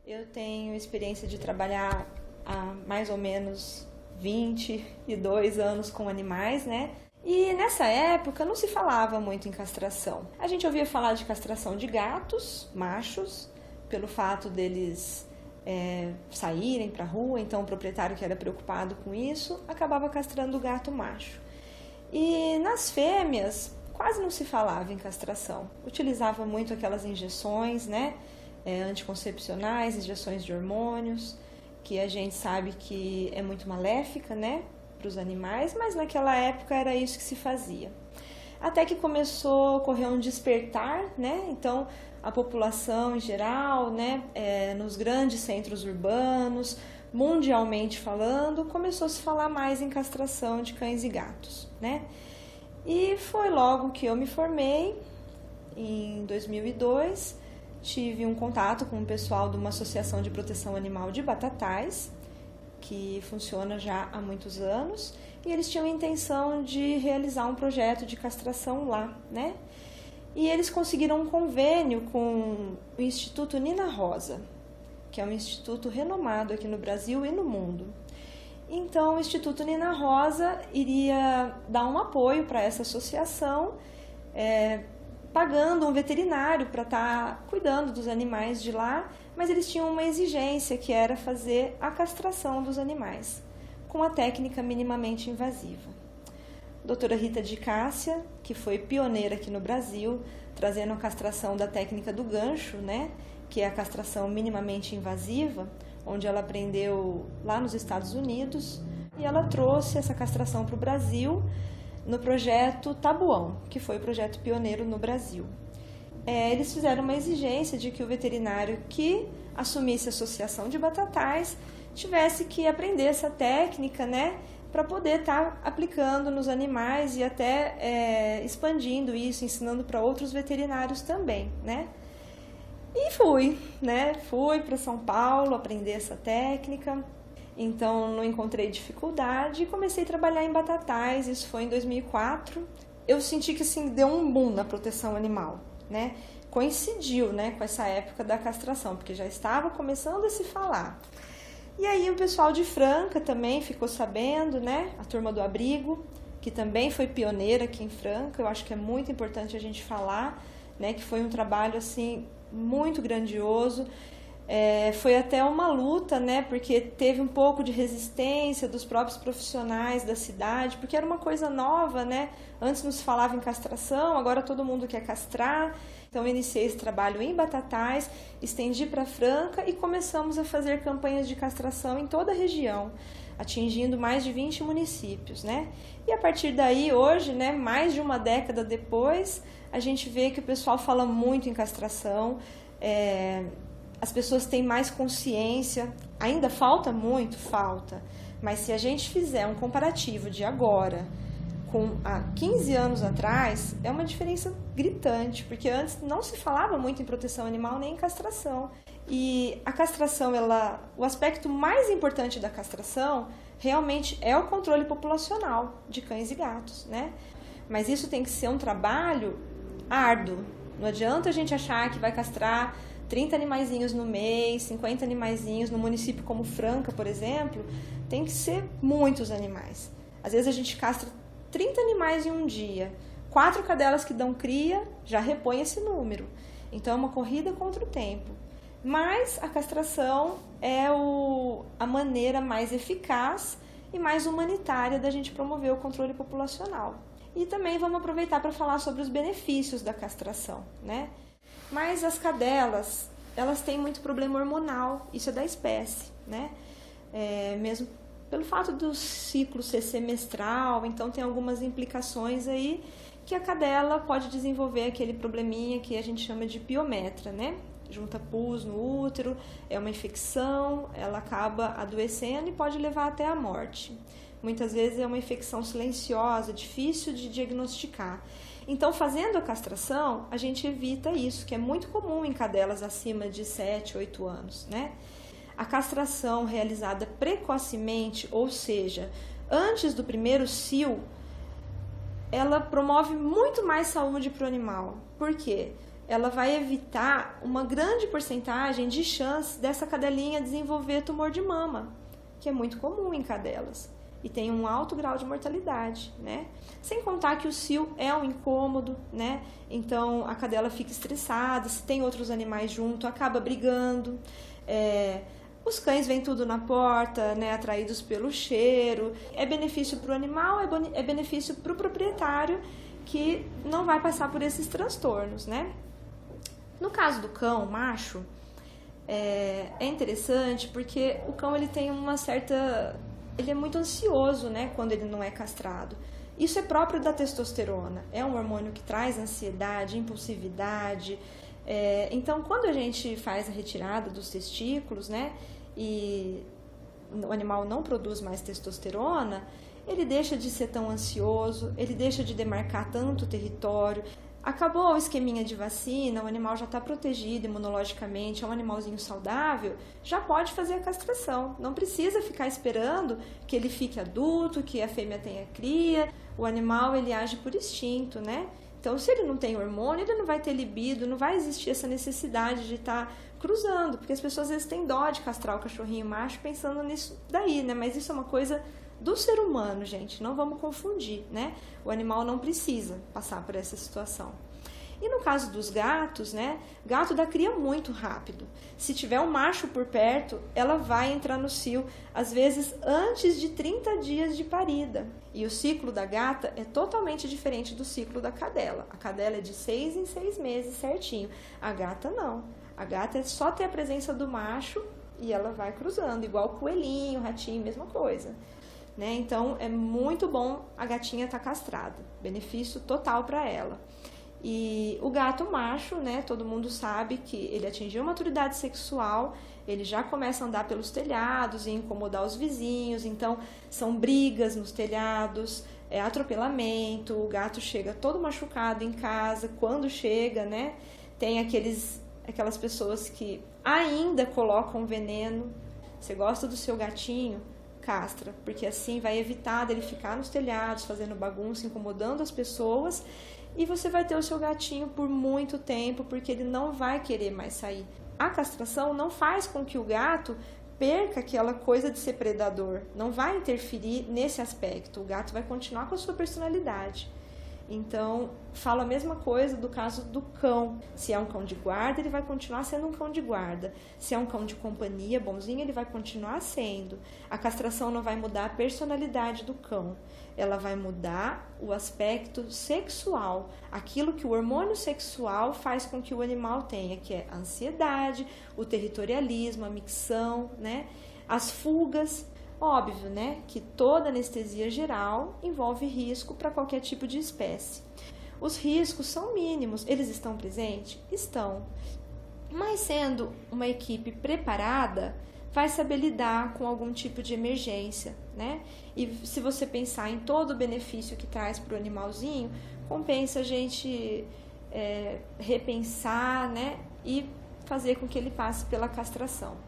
Eu tenho experiência de trabalhar há mais ou menos 22 anos com animais, né? E nessa época não se falava muito em castração. A gente ouvia falar de castração de gatos, machos, pelo fato deles saírem para a rua, então o proprietário que era preocupado com isso acabava castrando o gato macho. E nas fêmeas quase não se falava em castração. Utilizava muito aquelas injeções, né? Anticoncepcionais, injeções de hormônios, que a gente sabe que é muito maléfica, né, para os animais, mas naquela época era isso que se fazia. Até que começou a ocorrer um despertar, né, então a população em geral, né, nos grandes centros urbanos, mundialmente falando, começou a se falar mais em castração de cães e gatos, né. E foi logo que eu me formei, em 2002, tive um contato com o pessoal de uma associação de proteção animal de Batatais, que funciona já há muitos anos, e eles tinham a intenção de realizar um projeto de castração lá, né? E eles conseguiram um convênio com o Instituto Nina Rosa, que é um instituto renomado aqui no Brasil e no mundo. Então, o Instituto Nina Rosa iria dar um apoio para essa associação, pagando um veterinário para estar cuidando dos animais de lá, mas eles tinham uma exigência que era fazer a castração dos animais, com a técnica minimamente invasiva. A doutora Rita de Cássia, que foi pioneira aqui no Brasil, trazendo a castração da técnica do gancho, né, que é a castração minimamente invasiva, onde ela aprendeu lá nos Estados Unidos, e ela trouxe essa castração para o Brasil, no projeto Tabuão, que foi o projeto pioneiro no Brasil. Eles fizeram uma exigência de que o veterinário que assumisse a associação de Batatais tivesse que aprender essa técnica, né, para poder estar aplicando nos animais e até expandindo isso, ensinando para outros veterinários também, né. E fui para São Paulo aprender essa técnica. Então, não encontrei dificuldade e comecei a trabalhar em Batatais, isso foi em 2004. Eu senti que assim, deu um boom na proteção animal, né? Coincidiu, né, com essa época da castração, porque já estava começando a se falar. E aí o pessoal de Franca também ficou sabendo, né? A turma do abrigo, que também foi pioneira aqui em Franca. Eu acho que é muito importante a gente falar, né, que foi um trabalho assim, muito grandioso. Foi até uma luta, né, porque teve um pouco de resistência dos próprios profissionais da cidade, porque era uma coisa nova, né? Antes não se falava em castração, agora todo mundo quer castrar. Então eu iniciei esse trabalho em Batatais, estendi para Franca e começamos a fazer campanhas de castração em toda a região, atingindo mais de 20 municípios, né? E a partir daí, hoje, né, mais de uma década depois, a gente vê que o pessoal fala muito em castração, as pessoas têm mais consciência, ainda falta muito, mas se a gente fizer um comparativo de agora com há 15 anos atrás, é uma diferença gritante, porque antes não se falava muito em proteção animal nem em castração. E a castração, o aspecto mais importante da castração realmente é o controle populacional de cães e gatos, né? Mas isso tem que ser um trabalho árduo. Não adianta a gente achar que vai castrar 30 animaizinhos no mês, 50 animaizinhos. No município como Franca, por exemplo, tem que ser muitos animais. Às vezes a gente castra 30 animais em um dia. 4 cadelas que dão cria já repõe esse número. Então é uma corrida contra o tempo. Mas a castração é a maneira mais eficaz e mais humanitária da gente promover o controle populacional. E também vamos aproveitar para falar sobre os benefícios da castração, né? Mas as cadelas, elas têm muito problema hormonal, isso é da espécie, né? Mesmo pelo fato do ciclo ser semestral, então tem algumas implicações aí que a cadela pode desenvolver aquele probleminha que a gente chama de piometra, né? Junta pus no útero, é uma infecção, ela acaba adoecendo e pode levar até a morte. Muitas vezes é uma infecção silenciosa, difícil de diagnosticar. Então, fazendo a castração, a gente evita isso, que é muito comum em cadelas acima de 7, 8 anos, né? A castração realizada precocemente, ou seja, antes do primeiro cio, ela promove muito mais saúde para o animal. Por quê? ela vai evitar uma grande porcentagem de chance dessa cadelinha desenvolver tumor de mama, que é muito comum em cadelas e tem um alto grau de mortalidade, né? Sem contar que o cio é um incômodo, né? Então a cadela fica estressada, se tem outros animais junto, acaba brigando. Os cães vêm tudo na porta, né, atraídos pelo cheiro. É benefício para o animal, é benefício para o proprietário, que não vai passar por esses transtornos, né? No caso do cão macho, é interessante porque o cão ele tem uma certa... Ele é muito ansioso, né, quando ele não é castrado. Isso é próprio da testosterona. É um hormônio que traz ansiedade, impulsividade. Então, quando a gente faz a retirada dos testículos, né, e o animal não produz mais testosterona, ele deixa de ser tão ansioso, ele deixa de demarcar tanto território. Acabou o esqueminha de vacina, o animal já está protegido imunologicamente, é um animalzinho saudável, já pode fazer a castração. Não precisa ficar esperando que ele fique adulto, que a fêmea tenha cria. O animal ele age por instinto, né? Então, se ele não tem hormônio, ele não vai ter libido, não vai existir essa necessidade de estar cruzando, porque as pessoas às vezes têm dó de castrar o cachorrinho macho pensando nisso daí, né? Mas isso é uma coisa do ser humano, gente, não vamos confundir, né? O animal não precisa passar por essa situação. E no caso dos gatos, né? Gato dá cria muito rápido. Se tiver um macho por perto, ela vai entrar no cio, às vezes antes de 30 dias de parida. E o ciclo da gata é totalmente diferente do ciclo da cadela. A cadela é de 6 em 6 meses certinho. A gata não. A gata é só ter a presença do macho e ela vai cruzando, igual coelhinho, ratinho, mesma coisa. Né? Então, é muito bom a gatinha estar castrada. Benefício total para ela. E o gato macho, né, todo mundo sabe que ele atingiu a maturidade sexual, ele já começa a andar pelos telhados e incomodar os vizinhos, então são brigas nos telhados, atropelamento, o gato chega todo machucado em casa, quando chega, né, tem aquelas pessoas que ainda colocam veneno. Você gosta do seu gatinho? Castra, porque assim vai evitar dele ficar nos telhados, fazendo bagunça, incomodando as pessoas, e você vai ter o seu gatinho por muito tempo, porque ele não vai querer mais sair. A castração não faz com que o gato perca aquela coisa de ser predador, não vai interferir nesse aspecto, o gato vai continuar com a sua personalidade. Então, falo a mesma coisa do caso do cão. Se é um cão de guarda, ele vai continuar sendo um cão de guarda. Se é um cão de companhia, bonzinho, ele vai continuar sendo. A castração não vai mudar a personalidade do cão. Ela vai mudar o aspecto sexual. Aquilo que o hormônio sexual faz com que o animal tenha, que é a ansiedade, o territorialismo, a micção, né? As fugas. Óbvio, né, que toda anestesia geral envolve risco para qualquer tipo de espécie. Os riscos são mínimos, eles estão presentes? Estão. Mas sendo uma equipe preparada, vai saber lidar com algum tipo de emergência, né? E se você pensar em todo o benefício que traz para o animalzinho, compensa a gente repensar, né, e fazer com que ele passe pela castração.